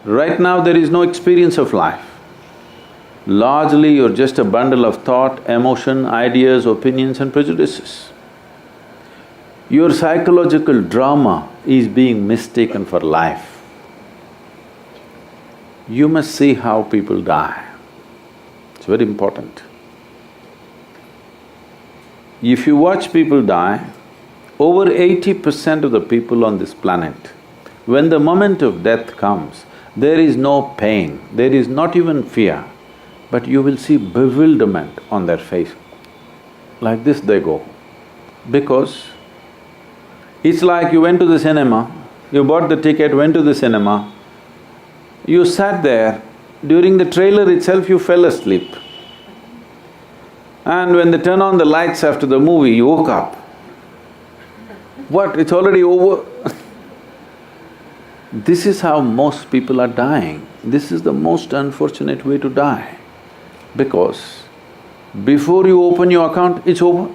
Right now there is no experience of life. Largely you're just a bundle of thought, emotion, ideas, opinions and prejudices. Your psychological drama is being mistaken for life. You must see how people die. It's very important. If you watch people die, over 80% of the people on this planet, when the moment of death comes, there is no pain, there is not even fear, but you will see bewilderment on their face. Like this they go. Because it's like you went to the cinema, you bought the ticket, went to the cinema, you sat there, during the trailer itself you fell asleep. And when they turn on the lights after the movie, you woke up. What, it's already over? This is how most people are dying. This is the most unfortunate way to die. Because before you open your account, it's over.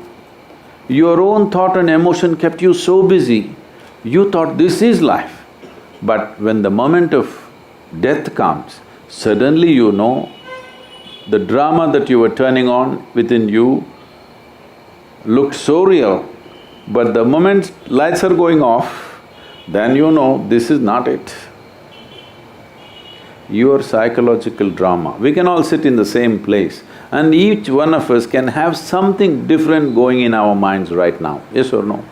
Your own thought and emotion kept you so busy, you thought this is life. But when the moment of death comes, suddenly you know the drama that you were turning on within you looked so real, but the moment lights are going off, then you know this is not it. Your psychological drama, we can all sit in the same place and each one of us can have something different going in our minds right now, yes or no?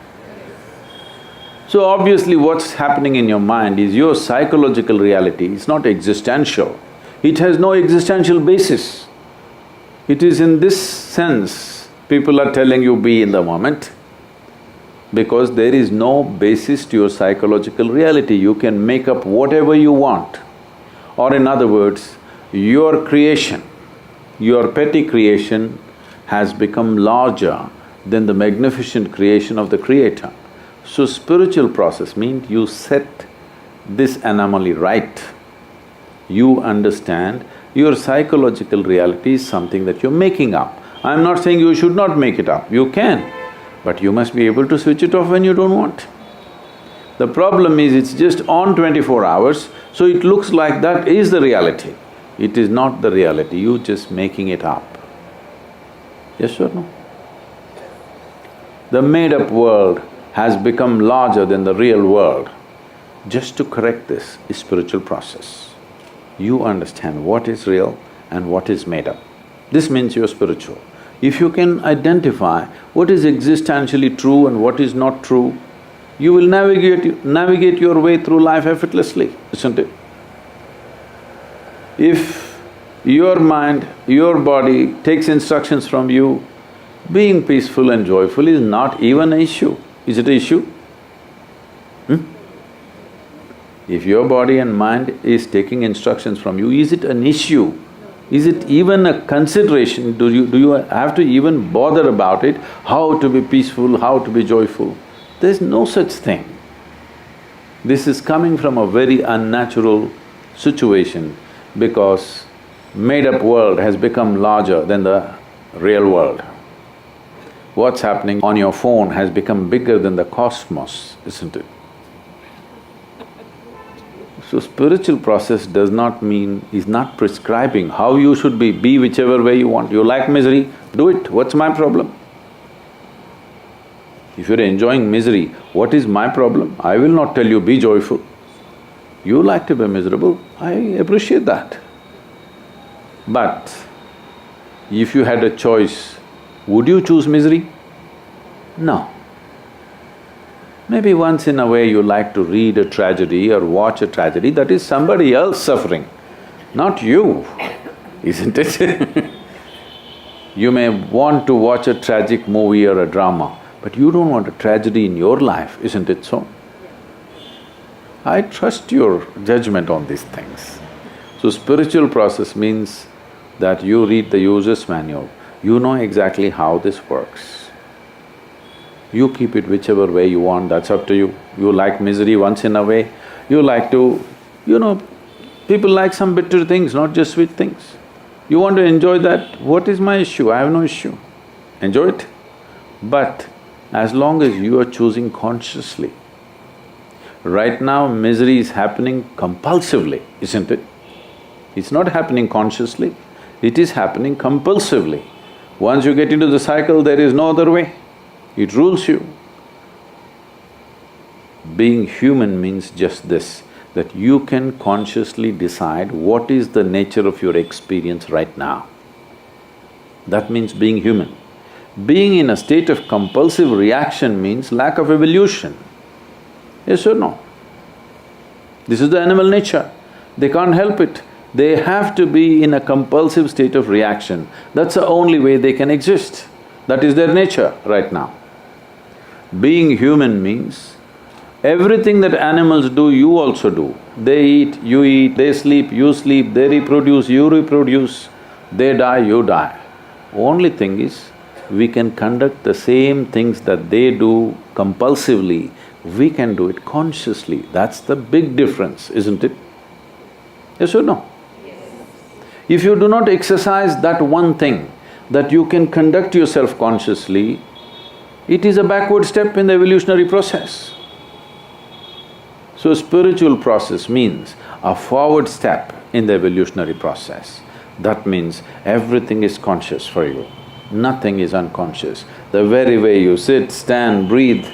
So obviously what's happening in your mind is your psychological reality, it's not existential. It has no existential basis. It is in this sense, people are telling you be in the moment, because there is no basis to your psychological reality, you can make up whatever you want. Or in other words, your creation, your petty creation has become larger than the magnificent creation of the Creator. So spiritual process means you set this anomaly right. You understand your psychological reality is something that you're making up. I'm not saying you should not make it up, you can, but you must be able to switch it off when you don't want. The problem is it's just on 24 hours, so it looks like that is the reality. It is not the reality, you just making it up. Yes or no? The made-up world has become larger than the real world. Just to correct this is spiritual process. You understand what is real and what is made up. This means you're spiritual. If you can identify what is existentially true and what is not true, you will navigate your way through life effortlessly, isn't it? If your mind, your body takes instructions from you, being peaceful and joyful is not even an issue. Is it an issue? If your body and mind is taking instructions from you, is it an issue? Is it even a consideration? Do you have to even bother about it? How to be peaceful, how to be joyful? There's no such thing. This is coming from a very unnatural situation because made-up world has become larger than the real world. What's happening on your phone has become bigger than the cosmos, isn't it? So spiritual process does not mean, is not prescribing how you should be whichever way you want. You like misery, do it, what's my problem? If you're enjoying misery, what is my problem? I will not tell you be joyful. You like to be miserable, I appreciate that. But if you had a choice, would you choose misery? No. Maybe once in a way you like to read a tragedy or watch a tragedy, that is somebody else suffering, not you, isn't it? You may want to watch a tragic movie or a drama, but you don't want a tragedy in your life, isn't it so? I trust your judgment on these things. So spiritual process means that you read the user's manual, you know exactly how this works. You keep it whichever way you want, that's up to you. You like misery once in a way, you like to… people like some bitter things, not just sweet things. You want to enjoy that, what is my issue? I have no issue. Enjoy it. But as long as you are choosing consciously, Right now, misery is happening compulsively, isn't it? It's not happening consciously, it is happening compulsively. Once you get into the cycle, there is no other way. It rules you. Being human means just this, that you can consciously decide what is the nature of your experience right now. That means being human. Being in a state of compulsive reaction means lack of evolution. Yes or no? This is the animal nature. They can't help it. They have to be in a compulsive state of reaction. That's the only way they can exist. That is their nature right now. Being human means everything that animals do, you also do. They eat, they sleep, they reproduce, you reproduce, they die, you die. Only thing is, we can conduct the same things that they do compulsively, we can do it consciously. That's the big difference, isn't it? Yes or no? Yes. If you do not exercise that one thing, that you can conduct yourself consciously, it is a backward step in the evolutionary process. So spiritual process means a forward step in the evolutionary process. That means everything is conscious for you, nothing is unconscious. The very way you sit, stand, breathe,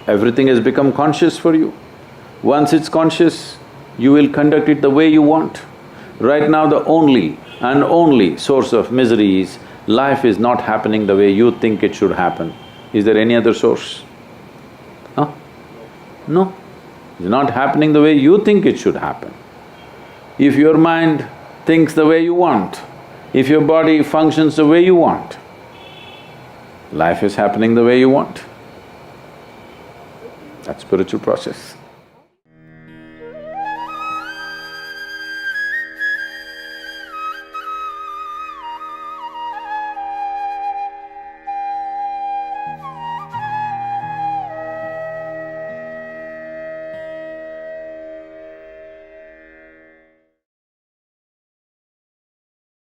everything has become conscious for you. Once it's conscious, you will conduct it the way you want. Right now the only and only source of misery is life is not happening the way you think it should happen. Is there any other source? Huh? No. It's not happening the way you think it should happen. If your mind thinks the way you want, if your body functions the way you want, life is happening the way you want. That's spiritual process.